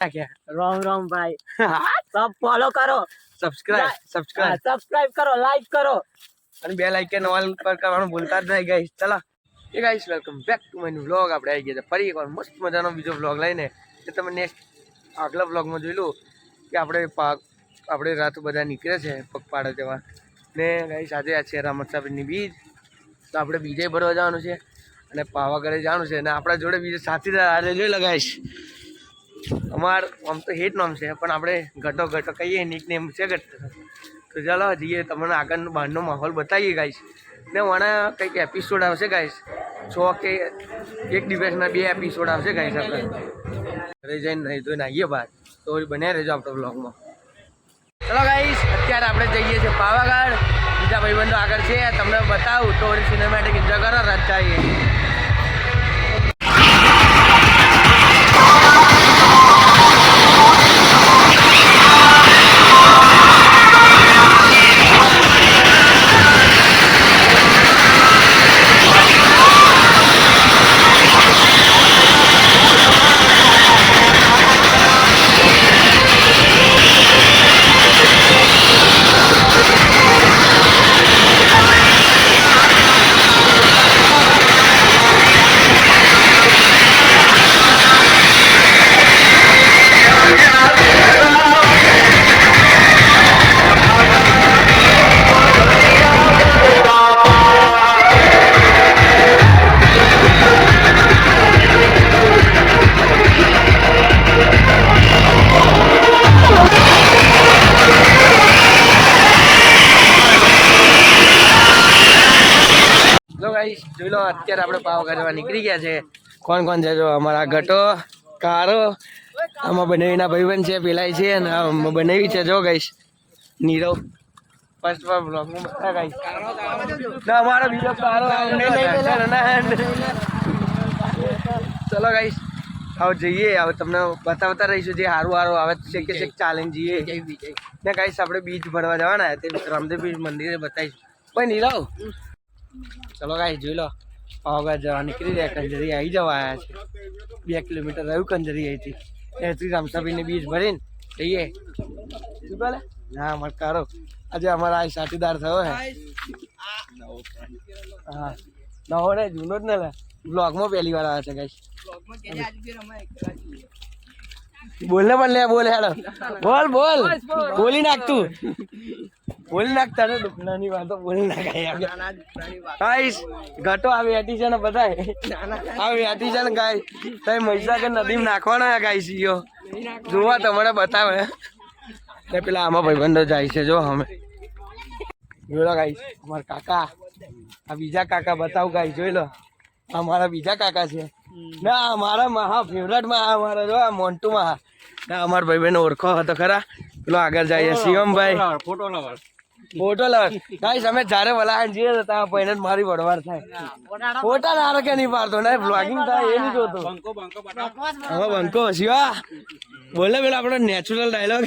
राम राम भाई सब फॉलो करो सब्सक्राइब करो लाइक करो અને બેલ આઇકન ઓલ પર કરવાનું ભૂલતા જ નહીં ગાઈસ ચલો એ guys welcome back to my new vlog આપણે આવી ગયા છે ફરી એકવાર મસ્ત મજાનો બીજો વ્લોગ લઈને કે તમે નેક્સ્ટ આગલા વ્લોગમાં જોઈ લો કે આપણે રાત બધા નીકળે છે પગપાળા જવા ને ગાઈસ આજે આ છે રામસાબીની બીજ તો આપણે બીજે ભરવા જવાનું છે અને પાવાગઢે જવાનું છે અને આપણા જોડે બીજે સાથીદાર આજે જોઈ લગાવીશ અમાર આમ તો હેટ નામ છે પણ આપણે ઘટો ઘટો કહીએ નિક નેમ છે ઘટો તો ચાલો જઈએ તમને આગળનો બહારનો માહોલ બતાવીએ ગાઈશ ને વણા કંઈક એપિસોડ આવશે ગાઈશ 6 કે એક દિવસના 2 એપિસોડ આવશે ગાઈશ આપણે ઘરે જઈને નહીં તો આવીએ બહાર તો બન્યા રહેજો આપણે વ્લોગમાં ચલો ગાઈશ અત્યારે આપણે જઈએ છીએ પાવાગઢ બીજા ભાઈબંધો આગળ છે તમને બતાવું તો સિનેમેટિક એન્જોય કરો રાત જઈએ જોઈ લો અત્યારે આપણે પાવાગઢ નીકળી ગયા છે કોણ કોણ છે જો અમારા ઘટો કારો આમાં બનાવીના ભાઈબંધ છે પેલાય છે અને બનાવી છે જો ગાઈશ નીરવ ફર્સ્ટ વાર બ્લોગમાં બતા ગાઈશ અમારો બીજો કારો ચલો ગાઈશ હવે જઈએ હવે તમને બતાવતા રહીશું જે સારું સારું આવે છે કે ચાલેન્જ જઈએ ને ગાઈશ આપણે બીચ ભરવા જવાના તે રામદેવ બીચ મંદિરે બતાવીશું ભાઈ નીરવ ચલો ગાઈસ જોઈ લો પાવાગઢ જવા નીકળી રહ્યા કંજરી આવી જવા આવ્યા છે 2 કિલોમીટર રહ્યું કંજરી અહીંથી ત્યાંથી રામસાબીને બીજ ભરીને જઈએ શું બોલે ના મળકારો આજે અમારા આ સાથીદાર થયો હે હા નવો ને જૂનો જ ને બ્લોગમાં પહેલી વાર આવે છે ગાઈસ બોલને પણ લે બોલ હેડો બોલ બોલી નાખ તું બોલી નાખતા ને નાની વાતો બોલી નાખાય ગાઈસ ઘટો આવી હતી છે ને બધાય આવી હતી છે ને ગાય તઈ મહીસાગર નદીમાં નાખવાનો હે ગાઈસ ઈયો જોવા તમને બતાવે ને પેલા આમાં ભાઈબંધો જાય છે જો અમે જોઈ લો ગાઈસ અમારા કાકા આ બીજા કાકા બતાવ ગાઈસ જોઈ લો આ મારા બીજા કાકા છે ના મારા મહા ફેવરેટમાં અમારા જો આ મોન્ટુમાં ના અમારા ભાઈબંધ ઓળખો હતો ખરા પેલો આગળ જઈએ શિવમભાઈ ફોટો લવર ગાઈસ અમે જ્યારે વલાણ જઈએ તો ત્યાં પૈને મારી વડવાર થાય ફોટા ના કે નહીં પાડતો ને બ્લોગિંગ થાય એ નહીં જોતો હવે બંકો શિવા બોલે પેલા આપણો નેચરલ ડાયલોગ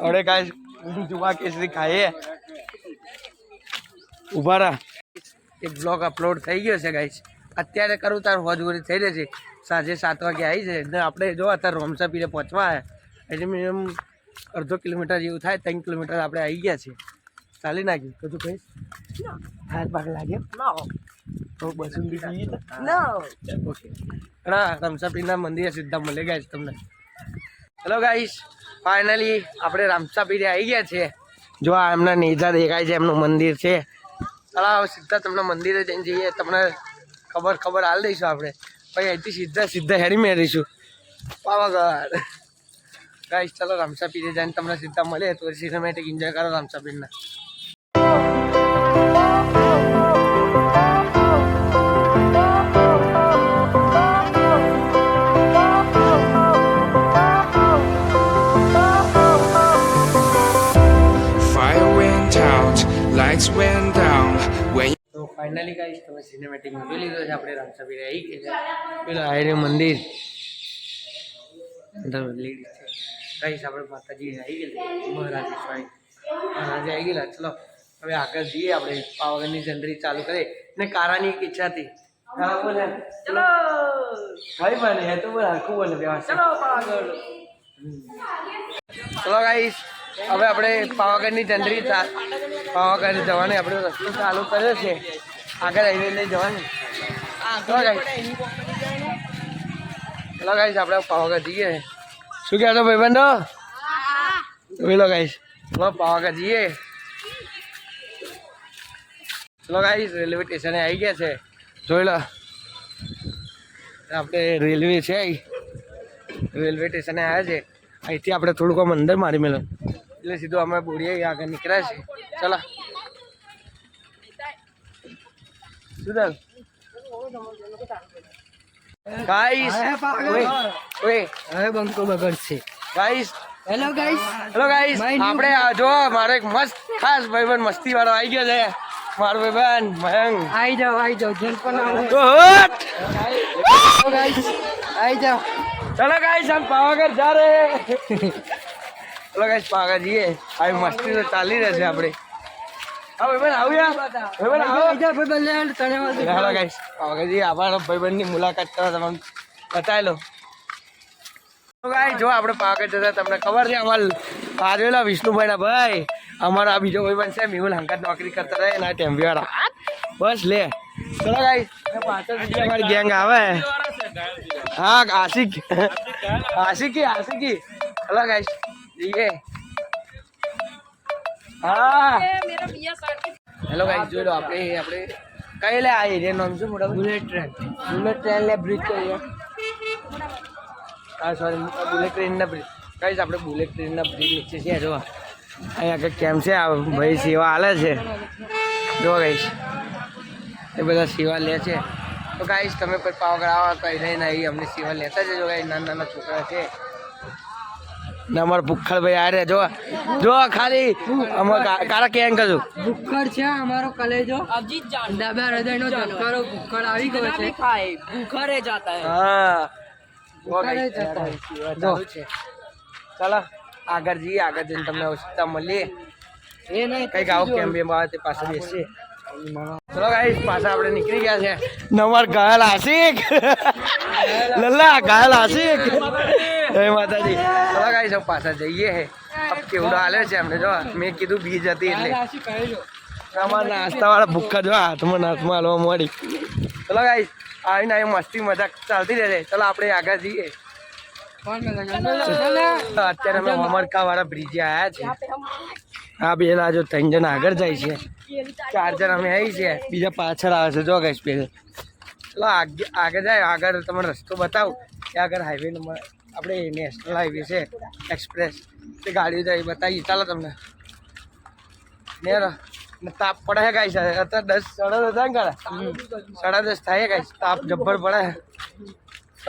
અરે ગાઈસ જુવા કેસરી ખાઈએ ઉભા રહા એક બ્લોગ અપલોડ થઈ ગયો છે ગાઈસ અત્યારે કરું તાર હોજગોરી થઈ રહી છે સાંજે 7 વાગે આવી છે એટલે આપણે જો અત્યારે રોમસા પીરે પહોંચવા એટલે મિનિમમ અડધો કિલોમીટર જેવું થાય 3 કિલોમીટર આપણે આવી ગયા છીએ ચાલી નાખ્યું તો તું કહીશ હાથ પાક લાગ્યો ના તો બસુંદી પીએ ના ઓકે હા રામસાપીરના મંદિરે સીધા મળી ગયા છે તમને હેલો ગાઈસ ફાઇનલી આપણે રામસાપીરે આવી ગયા છીએ જો આ એમના નેજા દેખાય છે એમનું મંદિર છે ચાલો સીધા તમને મંદિરે જઈને જઈએ તમને ખબર હાલ દઈશું આપણે પછી અહીંથી સીધા હેરી મેળીશું પાવાગઢ ગાઈસ ચલો રામસાપીરે જઈને તમને સીધા મળે તો સિનેમેટિક એન્જોય કરો રામસાપીરના તો ફાઇનલી ગાઈસ તમે સિનેમેટિક જોઈ લીધો છે આપણે રામસાપીરે આવી ગયા છે પેલા આયરે મંદિર અંદર લેડીઝ છે ગાઈસ આપણે માતાજી આવી ગયેલા મહારાજ સ્વામી મહારાજે આવી ગયેલા ચલો હવે આગળ જઈએ આપણે પાવાગઢની જંત્રી ચાલુ કરીએ ને કારાની એક ઈચ્છા હતી હા બોલે ચલો ભાઈ બને હે તો બોલ હરખું બોલે વ્યવસ્થિત ચલો પાવાગઢ ચલો ગાઈસ હવે આપણે પાવાગઢની જંદરી પાવાગઢ જવાની આપણે રસ્તો ચાલુ કર્યો છે આગળ હાઈવે લઈ જવાનું ચલો ગાઈસ આપણે પાવાગઢ જઈએ શું કહે છો ભાઈબંધો બોલો ગાઈસ ચલો પાવાગઢ જઈએ ચલો ગાઈસ રેલવે સ્ટેશને આવી ગયા છે જોઈ લો આપણે રેલવે છે રેલવે સ્ટેશને આવ્યા છે અહીંથી આપણે થોડુંક આમ અંદર મારી મેલો એટલે સીધું અમે બોડીએ આગળ નીકળ્યા છે ચલો શું ચાલ ગાઈસ ઓય હવે બંકો બગડશે ગાઈસ હેલો ગાઈસ આપણે જો મારો એક મસ્ત ખાસ ભાઈબંધ મસ્તી વાળો આવી ગયો છે મારો ભાઈબંધ મયંક આવી જાઓ જેલ પણ गाइस આવી જાઓ चलो गाइस हम पावागढ़ जा रहे हैं चलो गाइस पावागढ़ જઈએ આ મસ્તી તો ચાલી રહેશે આપણે હા ભાઈબંધ આવ્યા ભાઈબંધ આવો હાલો ગાઈસ પાવાગઢ જઈએ આપણા ભાઈબંધની મુલાકાત કરવા તમને બતાવી લો તો ગાઈસ જો આપણે પાવાગઢ જતા તમને ખબર છે અમારા પારેલા વિષ્ણુભાઈના ભાઈ અમારો આ બીજો ભાઈબંધ છે મેહુલ હંકાત નોકરી કરતા રહે એના ટેમ્પી વાળા બસ લે ચલો ગાઈસ પાછળ અમારી ગેંગ આવે हाँ आशिक हेलो गाइस ये हाँ हेलो गाइस जो लो આપણે કઈ લે આ એરિયા નામ શું મોટા બુલેટ ટ્રેન લે બ્રિજ કહીએ હા સોરી બુલેટ ટ્રેન ના બ્રિજ ગાઈસ આપણે બુલેટ ટ્રેન ના બ્રિજ નીચે છે જો અહીંયા કે કેમ છે આ ભાઈ સેવા આલે છે જો ગાઈસ એ બધા સેવા લે છે તો ગાઈસ તમે કોઈ પાવાગઢ આવો તો અહીં નહીં અમને સેવા લેતા જજો ગાઈસ નાના છોકરા છે ને અમારા ભૂખડભાઈ આ રે જો ખાલી કારા કેમ કરું ભૂખડ છે અમારો કલેજો અજીત જાન ડાબા હૃદયનો ધબકારો ભૂખડ આવી ગયો છે ભૂખડે જાતા હે હા ભૂખડે જતા હે જો ચાલો આગળ જઈએ આગળ જઈને તમને આવશ્યકતા મળીએ એ નહીં કઈક આવો કેમ બે તે પાસે બેસીએ ચલો ગાઈસ પાછા આપણે નીકળી ગયા છે નંબર ઘાયલ આશિક લલ્લા ઘાયલ આશિક જય માતાજી ચલો ગાઈસ હવે પાછા જઈએ હે अब કેવડો હાલે છે અમને જો મેં કીધું બીજ હતી એટલે અમારા નાસ્તા વાળા ભૂખા જો હાથમાં હાલવા મળી ચલો ગાઈસ આવીને આવી મસ્તી મજાક ચાલતી રહેશે ચલો આપણે આગળ જઈએ અત્યારે અમે અમરકા વાળા બ્રિજે આવ્યા છે આ પેલા જો 3 જણ આગળ જાય છે 4 જણ અમે આવી છે બીજા પાછળ આવે છે જો ગાઈસ પેલે ચલો આગળ જાય આગળ તમને રસ્તો બતાવું ત્યાં આગળ હાઈવે નંબર આપણે નેશનલ હાઈવે છે એક્સપ્રેસ તે ગાડીઓ જાય બતાવીએ ચાલો તમને ને તાપ પડે છે ગાઈસ અત્યારે 10 સાડા 10 થાય ને સાડા 10 થાય ગાઈસ તાપ જબ્બર પડે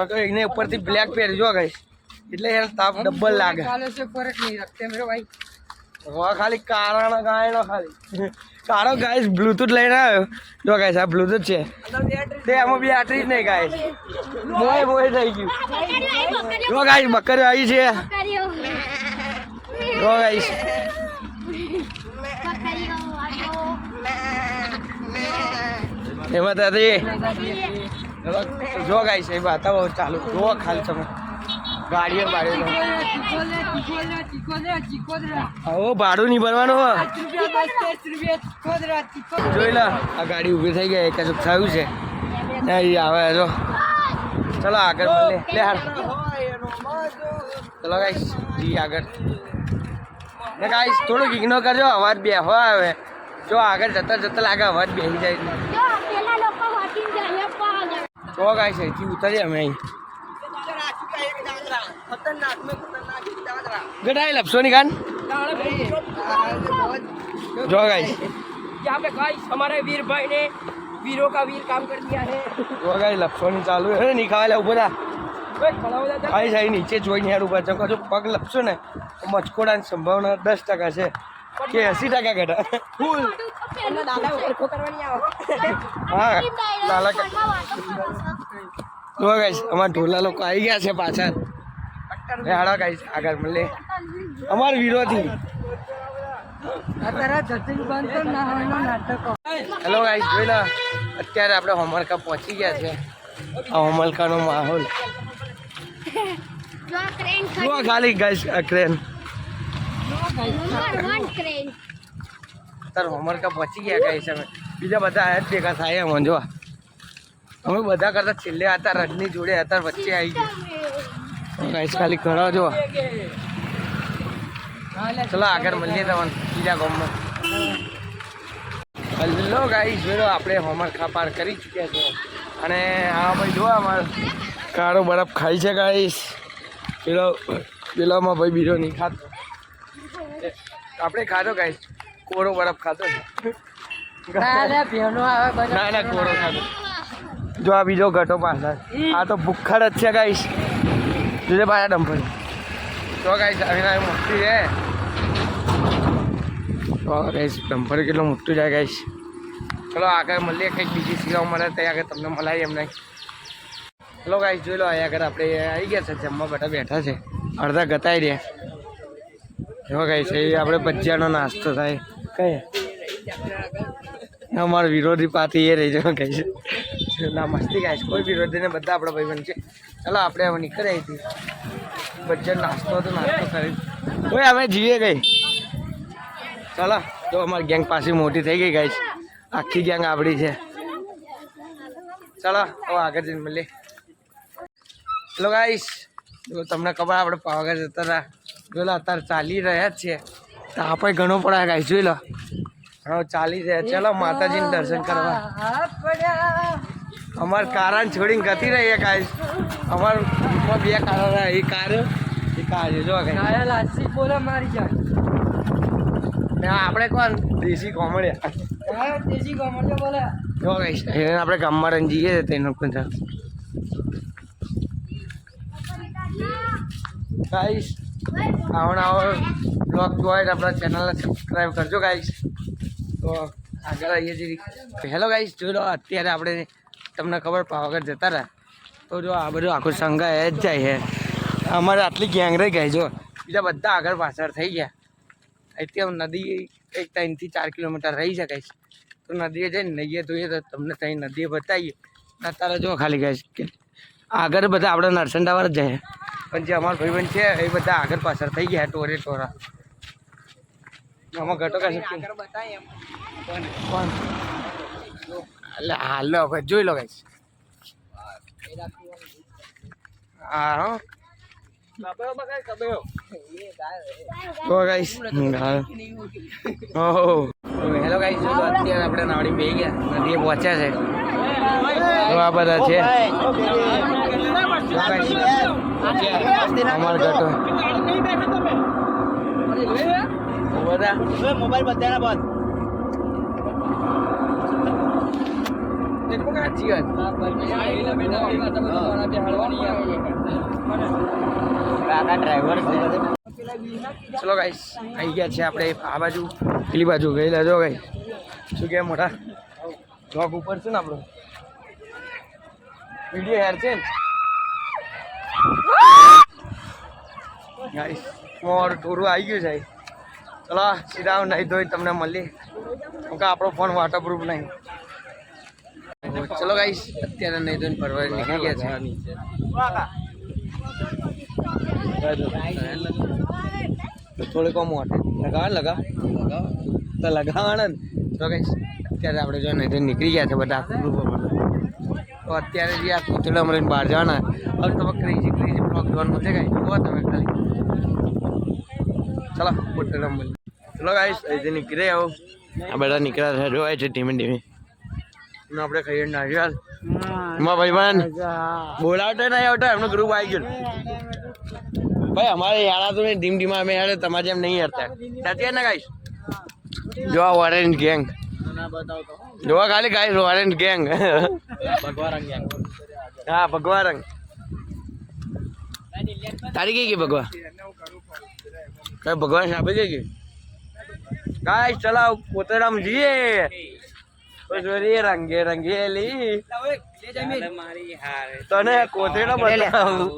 તો એને ઉપરથી બ્લેક પહેરજો ગાઈસ એટલે એને તાપ ડબલ લાગે ફરક નહીં રખતે મેરો ભાઈ વાહ ખાલી કારાનો ગાયનો ખાલી કારો ગાઈસ બ્લૂટૂથ લઈને આવ્યો જો ગાઈસ આ બ્લૂટૂથ છે તે આમાં બેટરી જ નહીં ગાઈસ મોય થઈ ગયું જો ગાઈસ બકરીઓ આવી છે જો ગાઈસ એમાં દાદી જો ગાઈસ એ બતાવો ચાલુ જો ખાલી તમે ગાડીઓ બાડીઓ આવો ભાડું નહીં ભરવાનું જોઈ લો આ ગાડી ઊભી થઈ ગઈ કશું થયું છે અહીં આવે જો ચલો આગળ લે હાલ ચલો ગાઈસ જી આગળ ને ગાઈસ થોડુંક ઇગ્નોર કરજો અવાજ બેહો આવે જો આગળ જતા લાગે અવાજ બેસી જાય જો ગાઈસ અહીંથી ઉતરીએ અમે અહીં गटाई लपसो निकाल जो गाइस यहाँ पे गाइस हमारे वीर भाई ने वीरों का वीर काम कर दिया है जो गाइस लपसो नहीं चालू है निकाल ऊपर गाइस आई नीचे જોઈને યાર ઉપર જો પગ લપસો ને મચકોડાની સંભાવના 10% છે કે 80% ઘટા ફૂલ દાદા ઓળખો કરવાની આવો હા લાલા જો ગાઈસ અમાર ઢોલા લોકો આવી ગયા છે પાછળ હાડા ગાઈસ આગળ મળે અમાર વિરોધી અત્યારે જતિન બંધ ના હોય નાટક હેલો ગાઈસ, જોઈ લો અત્યારે આપણે હોમરકા પહોંચી ગયા છે. આ હોમરકાનો માહોલ જો ખાલી ગાઈસ આ ક્રેન અત્યારે હોમરકા પહોંચી ગયા ગાઈસ. અમે બીજા બધા આયા જ ભેગા થાય એમ જો અમે બધા કરતા છેલ્લે હતા રજની જોડે હતા વચ્ચે આવી ગયું ગાઈસ. ખાલી કરો જો. ચલો આગળ મળીએ તમને બીજા ગામમાં. હેલો ગાઈસ, જોઈ લો આપણે હોમરકા પાર કરી ચૂક્યા છે અને આ ભાઈ જો અમારો કાળો બરફ ખાઈ છે ગાઈસ. પેલામાં ભાઈ બીજો નહીં ખાતો, આપણે ખાધો ગાઈસ કોરો બરફ ખાતો છે. ના ના કોરો ખાતો. જો આ બીજો ઘટો પાછળ આ તો ભૂખડ જ છે ગાઈસ. જોજે પાછા ડમ્પર તો ગાઈસ આવી મોટી છે. તો ગાઈસ ડમ્પર કેટલું મોટું જાય ગાઈસ. ચલો આગળ મળીએ કંઈક બીજી સિલાવ મળે ત્યાં આગળ તમને મલાય એમ નહીં. ચલો ગાઈસ જોઈ લો અહીંયા આગળ આપણે આવી ગયા છે જમવા બધા બેઠા છે અડધા ગતાઈ રહ્યા. જો ગાઈસ એ આપણે ભજીયાનો નાસ્તો થાય કઈ અમારો વિરોધી પાર્ટી એ રહી જાય કઈ ના મસ્તી ગાઈસ. કોઈ વિરોધી ને બધા આપણા ભાઈબંધ છે. ચાલો આપણે હવે નીકળી હતી ભજીયાનો નાસ્તો હતો નાસ્તો કરી કોઈ અમે જીએ ગઈ. ચાલો તો અમારી ગેંગ પાછી મોટી થઈ ગઈ ગાઈસ. આખી ગેંગ આપણી છે. ચાલો હવે આગળ જઈને મળીએ. હેલો ગાઈસ, જો તમને ખબર આપણે પાવાગઢ જતા હતા જોઈ લો અત્યારે ચાલી રહ્યા જ છે. તો આપણે ઘણો પડે ગાઈસ જોઈ લો હવે ચાલી રહ્યા. ચાલો માતાજીને દર્શન કરવા. અમાર કારણ છોડીને ગતી રહીએ ગાઈસ. અમાર બે કાર એ કાર જો ગાઈસ બોલે મારી જાય આપણે કોણ દેશી કોમડિયા દેશી કોમડિયા બોલે જો ગાઈસ. એને આપણે ગામમાં રહીને જઈએ તેનો કોઈ ગાઈસ આવો બ્લોગ જોઈને આપણા ચેનલને સબસ્ક્રાઈબ કરજો ગાઈસ. તો આગળ આવીએ છીએ. હેલો ગાઈસ, જોઈ લો અત્યારે આપણે તમને ખબર પાવાગઢ જતા રહ્યા તો જો આ બધું આખું સંઘાય જ જાય છે. અમારે આટલી ગેંગ રહી ગઈ જો બીજા બધા આગળ પાછળ થઈ ગયા. અત્યારે નદી એક 3 થી 4 કિલોમીટર રહી છે ગાઈસ. તો નદીએ જઈને નહીએ ધોઈએ તો તમને ત્યાં નદીએ બતાવીએ. અત્યારે જો ખાલી ગાઈસ કે આગળ બધા આપણે નરસંડાવાર જ જાય પણ જે અમારા ભાઈબંધ છે એ બધા આગળ પાછળ થઈ ગયા ટોરે ટોરા. આમાં ઘટો કશે એટલે હાલો ભાઈ જોઈ લો ગાઈસ. હા હો તો ગાઈસ ઓહો હેલો ગાઈસ, જો અત્યારે આપણે નાવડી બેહી ગયા નદીએ પહોંચ્યા છે. તો આ બધા છે અમાર ઘટો બધા મોબાઈલ બધાના બંધ ચલો ગાઈસ આવી ગયા છે આપણે આ બાજુ પેલી બાજુ ગયેલા જો ગાઈસ. શું કે મોટા બ્લોગ ઉપર છે ને આપણો વિડીયો હેર છે ને ગાઈસ. મોર થોડું આવી ગયું છે. ચલો સીધા નહીં ધોઈ તમને મળી કેમ કે આપણો ફોન વોટરપ્રૂફ નહીં. ચલો ગાઈસ અત્યારે નહીં ધોઈને ફરવા નીકળી ગયા છે. થોડી કમ મોટે લગાવ તો લગાવવાના ને. તો ગાઈસ અત્યારે આપણે જો નહીં ધોઈને નીકળી ગયા છે બધા ગ્રુપમાં. તો અત્યારે જે આ કોથળા મળીને બહાર જવાના. હવે તમે ક્રેઝી બ્લોગ જોવાનું છે ગાઈસ. જુઓ તમે ખાલી ચલો કોથળા મળી. ચલો ગાઈસ અહીંથી નીકળી આવો. આ બધા નીકળ્યા છે જોવાય છે ધીમે ધીમે. આપણે ખાઈએ નારિયેળ માં ભાઈબંધ બોલાવતો નહીં આવતો એમનું ગ્રુપ આવી ગયું ભાઈ. અમારે યારા તો ધીમ ધીમા અમે યાર તમારે જેમ નહીં યારતા સાચી ને ગાઈસ. જો આ ઓરેન્જ ગેંગ જોવા ખાલી ગાઈસ ઓરેન્જ ગેંગ ભગવા રંગ ગેંગ. હા ભગવા રંગ તારી કઈ ગઈ ભગવા કઈ ભગવાન સાપે કઈ ગઈ ગાઈસ. ચલાવ પોતરામ જઈએ રંગે રંગેલી તને કોથળા બતાવું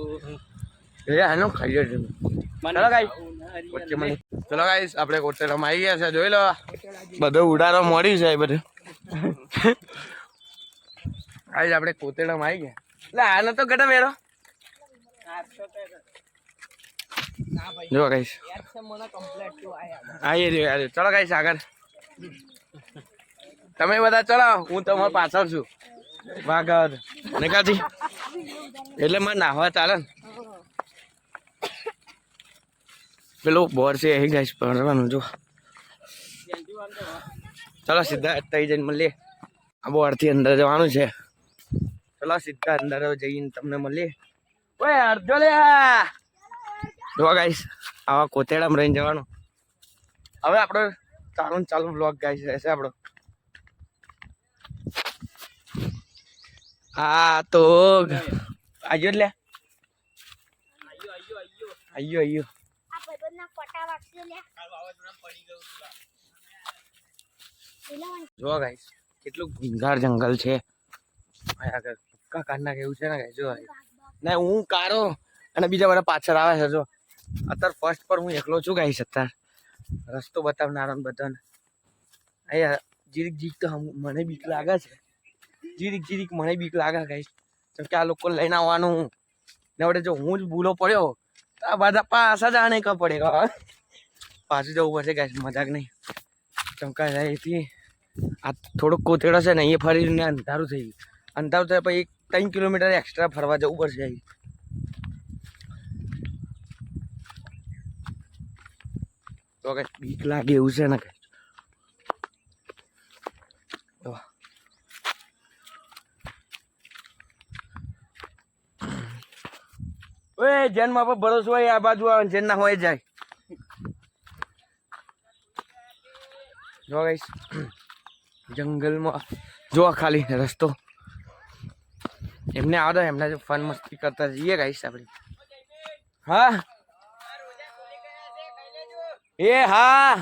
આનો ખાઈ છે. ચલો ગાઈસ વચ્ચે મળી. ચલો ગાઈસ આપણે કોથળામાં આવી ગયા છે જોઈ લો બધો ઉડાડો મળ્યું છે બધું આજે આપણે કોતેડામાં આવી ગયા. એટલે આનો તો ગટા મેરો જો ગાઈસ આવીએ રહ્યો. ચલો ગાઈસ આગળ તમે બધા ચલો, હું તમારા પાછળ છું. વાઘર ને કાથી એટલે મારે નાહવા ચાલે ને. પેલું બોર છે એ ગાઈસ ભરવાનું જો. ચલો સીધા તઈ જઈને મળીએ. આ બોરથી અંદર જવાનું છે. ચલો સીધા અંદર જઈને તમને મળીએ. ઓય અડધો લે જો ગાઈસ આવા કોતેડામાં રહીને જવાનું. હવે આપણો ચાલુ બ્લોગ ગાઈસ રહેશે આપણો. હા તો આજો લે આયો જો ગાઈસ કેટલું ગુંજાર જંગલ છે. આગળ કારના કેવું છે ને ગાઈસ જો ને હું કારો અને બીજા બધા પાછળ આવે છે. જો અત્યારે ફર્સ્ટ પર હું એકલો છું ગાઈસ. અત્યારે રસ્તો બતાવનારો બધાને અહીંયા જીરીક તો મને બીક લાગે છે. જીરીક મને બીક લાગે ગાઈસ. કેમ કે આ લોકો લઈને આવવાનું ને વડે જો હું જ ભૂલો પડ્યો તો આ બધા પાછા જાણે કા પડે પાછું જવું પડશે ગાઈસ. મજાક નહીં. ચમકા જાય એથી આ થોડોક કોતેડો છે ને અહીંયા ફરીને અંધારું થઈ ગયું. અંધારું થાય પછી 3 કિલોમીટર એક્સ્ટ્રા ફરવા જવું પડશે. તો કઈ બીક લાગે એવું છે ને કઈ. ઓય જેનમાં પર ભરોસો હોય આ બાજુ આવે, જેન ના હોય જાય. જો ગાઈસ જંગલમાં જો ખાલી રસ્તો એમને આવડે એમને ફન મસ્તી કરતા જઈએ ગાઈસ આપણે. હા એ હા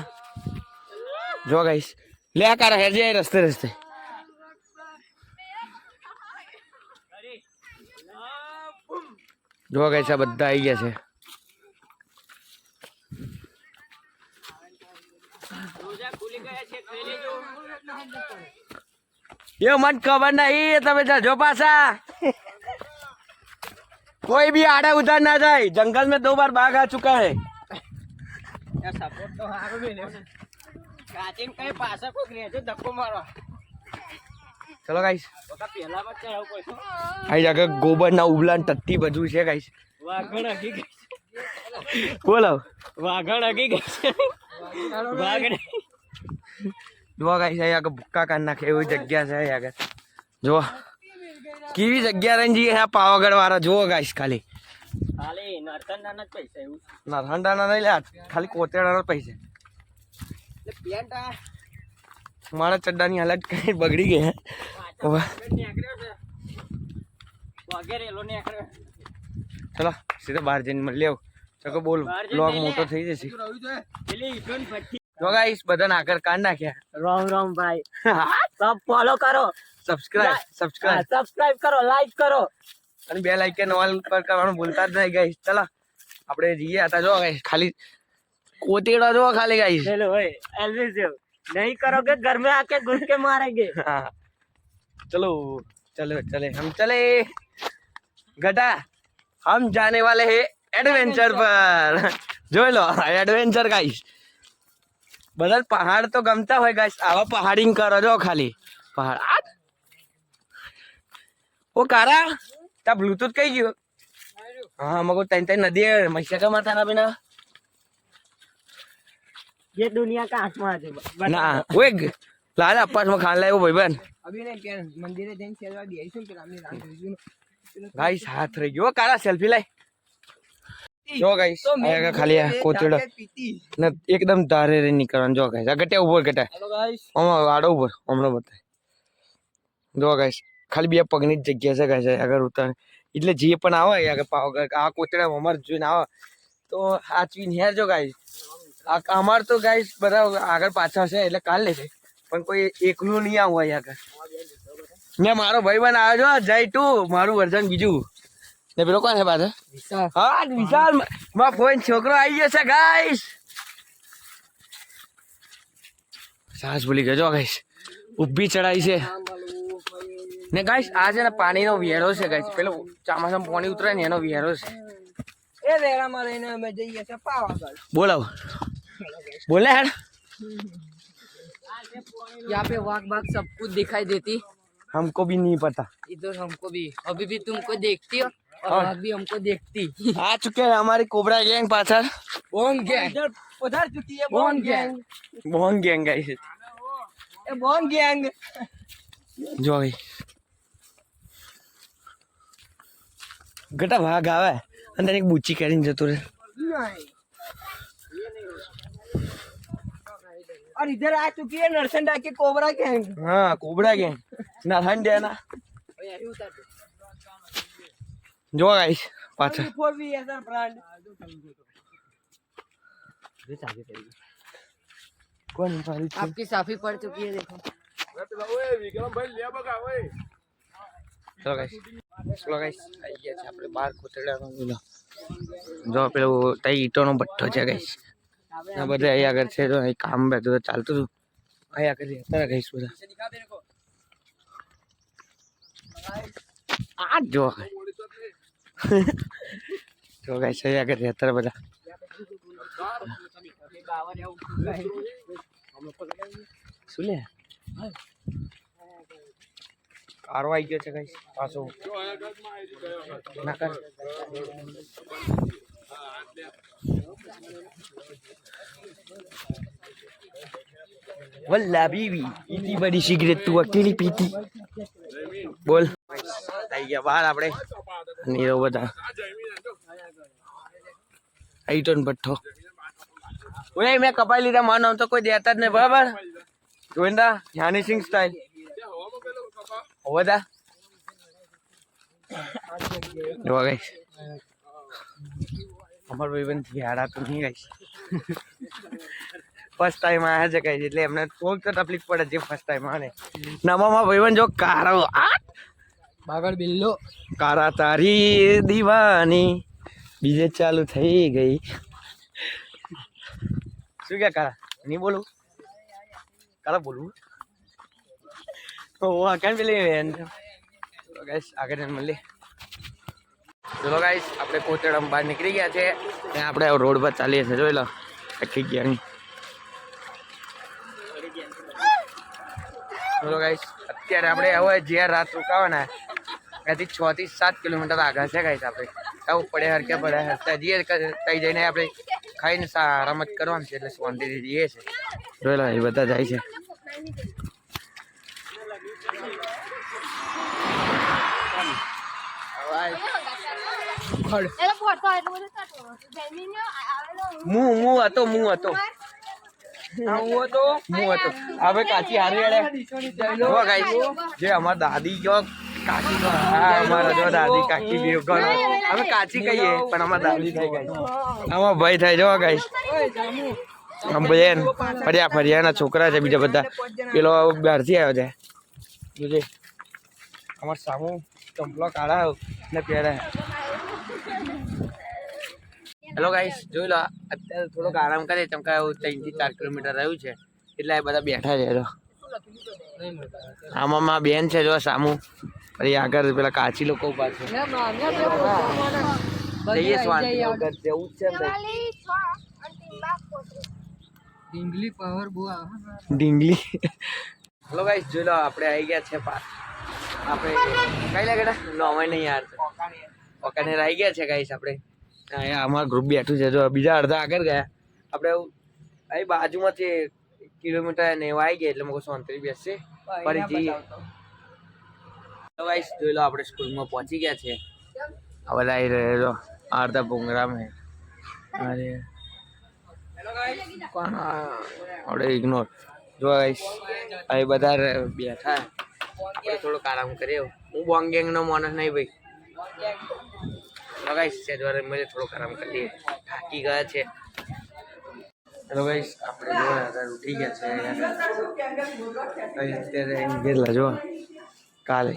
જો ગાઈસ લે કાર હેજે રસ્તે જો ગાઈસ આ બધા આવી ગયા છે. એ મને ખબર નહીં, તમે જજો પાછા. कोई भी आड़ा उधर ना जाए. जंगल में 2 बार बाघ आ चुका है. સપોર્ટ તો સારું બી ને કાચીન કઈ પાછા કોક રહેજો ધક્કો મારવા. चलो गाइस પેલા બચ્ચા આવું કોઈ आई जगह गोबर ना उबला टट्टी बजू છે गाइस. વાઘણ હગી ગઈ बोलो વાઘણ હગી ગઈ વાઘણ જો ગાઈસ અહીંયા આગળ ભૂક્કા કાઢ નાખે એવી જગ્યા છે. અહીંયા આગળ જો કેવી જગ્યા રંજી છે પાવાગઢ વાળા. જુઓ ગાઈસ ખાલી ખાલી નરસંડાના જ પૈસા એવું નરહંડાના નહીં લે, ખાલી કોતેડાના પૈસા. એટલે પેન્ટ આ મારા ચડ્ડાની હાલત કઈ બગડી ગઈ હે. નીકળ્યો છે વગેરે એલો નીકળ્યો. ચલો સીધા બહાર જઈને મળી આવ. ચકો બોલ બ્લોગ મોટો થઈ જશે. પેલી ઈટોન ભઠ્ઠી જો ગાઈસ બધાને આગળ કાઢ નાખ્યા. રામ ભાઈ સબ ફોલો કરો, સબસ્ક્રાઇબ કરો, લાઈક કરો અને બે લાઈકન ઓલ પર કરવાનું ભૂલતા જ નહીં ગાઈસ. ચલો આપણે જઈએ હતા. જો ગાઈસ ખાલી કોતેડા જો ખાલી ગાઈસ. चलो भाई एलविस नहीं करोगे घर में आके घुस के मारेंगे. हाँ चलो चलो चले हम चले गटा. हम जाने वाले हैं एडवेंचर पर. जो लो एडवेंचर गाइस. બધા પહાડ તો ગમતા હોય ગાઈસ. આવા પહાડિંગ કરો જો ખાલી પહાડ. ઓ કારા તા બ્લૂટૂથ કઈ ગયું? હા મગો તઈ નદી મૈસાકા માથા ના બિના ये दुनिया का आसमान है. ના ઓય લાલ અપાસમાં ખાન લાવ્યો ભાઈબંધ. अभी नहीं क्या मंदिर जैन सेवा भी ऐसे के राम राम ગાઈસ હાથ રહી ગયો. કારા સેલ્ફી લાય. જો ગાઈસ આયા ખાલી આ કોતેડો ને એકદમ ધારે રે નીકળવાનું. જો ગાઈસ આ ગટ્યા ઉપર ગટા हेलो गाइस આમાં આડો ઉપર હમણાં બતાય. જો ગાઈસ ખાલી બે પગની જ જગ્યા છે ગાઈસ. આગળ ઉતાર એટલે જે પણ આવે આગળ પાવાગઢ આ કોતેડા અમાર જોઈને આવે તો સાચવીને હેર જો ગાઈસ. અમાર તો ગાઈસ બધા આગળ પાછળ છે એટલે કાલ લેશે પણ કોઈ એકલું નહીં આવું હોય આગળ. ને મારો ભાઈબંધ આવ્યો છો જય ટુ મારું વર્ઝન બીજું ને પેલો કોણ છે પાછળ? હા વિશાલ મારો ફોન છોકરો આવી ગયો છે ગાઈસ. સાસ ભૂલી ગયો જો ગાઈસ. ઊભી ચડાઈ છે ને ગાઈસ આ છે ને પાણીનો વિહેરો છે ગાઈસ પેલો ચોમાસામાં પાણી ઉતરે ને એનો વિહેરો છે એ વેરામાં લઈને અમે જઈએ છે પાવાગઢ બોલાવ બોલે યાર यहाँ पे वाघ बाघ सब कुछ दिखाई देती हमको भी नहीं पता इधर हमको भी अभी भी तुमको देखती हो और हाँ। वाघ भी हमको देखती आ चुके हैं हमारी कोबरा गैंग पाछળ बोन गैंग उधर चुकी है बोन गैंग બોંગ ગેંગ ગાઈસ ए बोन गैंग જો ભાઈ ગટા ભાગ આવે અંદર એક બુચી કરીને જતો રહે नहीं और इधर आ चुकी है नरसंडा की कोबरा गैंग હા કોબરા ગેંગ નારાયણ દેના જો ગાઈસ પાછળ 4VSR ब्रांड કોણ પાડી છે आपकी साफी पड़ चुकी है देखो ચલો ગાઈસ આવી ગયા છે આપણે બહાર કોતરડામાં બોલો જો પેલો તઈ ઈંટોનો ભઠ્ઠો છે ગાઈસ આ બધા અહીંયા આગળ છે જો અહીં કામ બધું ચાલતું હતું અહીંયા આગળ અત્યારે ગાઈસ બધા આ જો જો ગાઈસ અહીંયા આગળ અત્યારે બધા શું લે કારો આવી ગયો છે ગાઈસ પાછો ના કર વલ્લા બીવી इतनी बड़ी सिगरेट तू अकेली पीती बोल आई गया बाहर આપણે નીરો બધા આઈટન ભઠ્ઠો ઓય મેં કપાઈ લીધા માનો તો કોઈ દેતા જ નહીં બરાબર ગોવિંદા જ્ઞાની સિંહ સ્ટાઇલ બધા જો ગાઈસ અમાર ભાઈબંધ યાડા તો નહીં ગાઈસ ફર્સ્ટ ટાઈમ આયા છે ગાઈસ એટલે એમને થોડીક તો તકલીફ પડે જે ફર્સ્ટ ટાઈમ આને નામામાં ભાઈબંધ જો કારો આ बागड़ बिल्लो કારા તારી દીવાની બીજે ચાલુ થઈ ગઈ શું કે કારા નહીં બોલું કારા બોલું તો આ કેમ પેલી તો ગાઈસ આગળ મળીએ ચલો ગાઈસ આપણે કોતરડામ બહાર નીકળી ગયા છે ને આપણે રોડ પર ચાલીએ છીએ જોઈ લો આખી ગયા નહીં ચલો ગાઈસ અત્યારે આપણે હવે જ્યાં રાત રોકાવાના ત્યાંથી 6 થી 7 કિલોમીટર આગળ છે ગાઈસ આપણે આવું પડે હરકે પડે હરતા જઈએ તઈ જઈને આપણે ખાઈને આરામ જ કરવાનું છે એટલે શાંતિથી જઈએ છે જોઈ લો એ બધા જાય છે હું હતો હવે કાચી હારી અડે જો ગાઈસ જે અમાર દાદી જો કાકી હા અમારા જો દાદી કાકી બે ગણ અમે કાચી કહીએ પણ અમાર દાદી થઈ ગઈ આમાં ભાઈ થાય જો ગાઈસ આમ બેન ફરિયાના છોકરા છે બીજા બધા પેલો બહારથી આવ્યો છે જોજે અમાર સામુ ચંપલો કાઢા ને પહેરે હેલો ગાઈસ જોઈ લો અત્યારે થોડોક આરામ કરીએ કેમ કે 3 થી 4 કિલોમીટર રહ્યું છે એટલે એ બધા બેઠા છે જો આમાં માં બેન છે જો સામુ અરે આગળ પેલા કાચી લોકો ઉભા છે જઈએ સ્વાંતિ વગર જેવું છે ડીંગલી પાવર બુઆ ડીંગલી હેલો ગાઈસ જોઈ લો આપણે આવી ગયા છે આપણે કઈ લાગેડા નોમે નહીં યાર ઓકાને આવી ગયા છે ગાઈસ આપણે અહીંયા અમારું ગ્રુપ બેઠું છે જો બીજા અડધા આગળ ગયા આપણે અહીં બાજુમાંથી કિલોમીટર ને એવા આવી ગયા એટલે મને શાંતિ બેસશે ફરી જઈએ તો ગાઈસ જોઈ લો આપણે સ્કૂલમાં પહોંચી ગયા છે આ બધા આવી રહ્યો અડધા પ્રોગ્રામ હે અરે આપણે ઇગ્નોર જો ગાઈસ અહીં બધા બેઠા આપણે થોડોક આરામ કરીએ હું બોંગ ગેંગનો માણસ નહીં ભાઈ ગાઈસ છે દ્વારા મને થોડોક આરામ કરીએ થાકી ગયા છે હેલો ગાઈસ આપણે જો ઉઠી ગયા છે અત્યારે ઊંઘેલા જો કાલે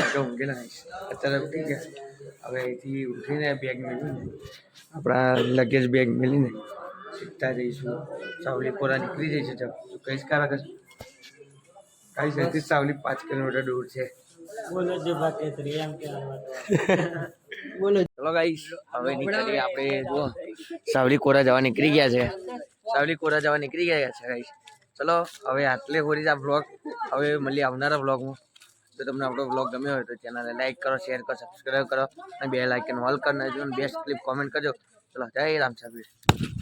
તો ઊંઘેલા અત્યારે ઉઠી ગયા હવે અહીંથી ઉઠીને બેગ મેળવીને આપણા લગેજ બેગ મેળવીને સીધા જઈશું સાવલીપોરા નીકળી જઈશું કઈશ કારક ગાઈસ અહીંથી સાવલી 5 કિલોમીટર દૂર છે. બોલો જે બાકી ત્રી એમ કે બોલો. ચલો ગાઈસ હવે નીકળીએ આપણે. જો સાવલી કોરા જવા નીકળી ગયા છે. સાવલી કોરા જવા નીકળી ગયા છે ગાઈસ. ચલો હવે આટલે હોરી આ બ્લોગ. હવે મળીએ આવનારા બ્લોગમાં. જો તમને આપણો બ્લોગ ગમ્યો હોય તો ચેનલને લાઈક કરો, શેર કરો, સબસ્ક્રાઈબ કરો અને બે લાઇકન ઓલ કરી નાખજો અને બેસ્ટ ક્લિપ કોમેન્ટ કરજો. ચલો જય રામ સાહેબ.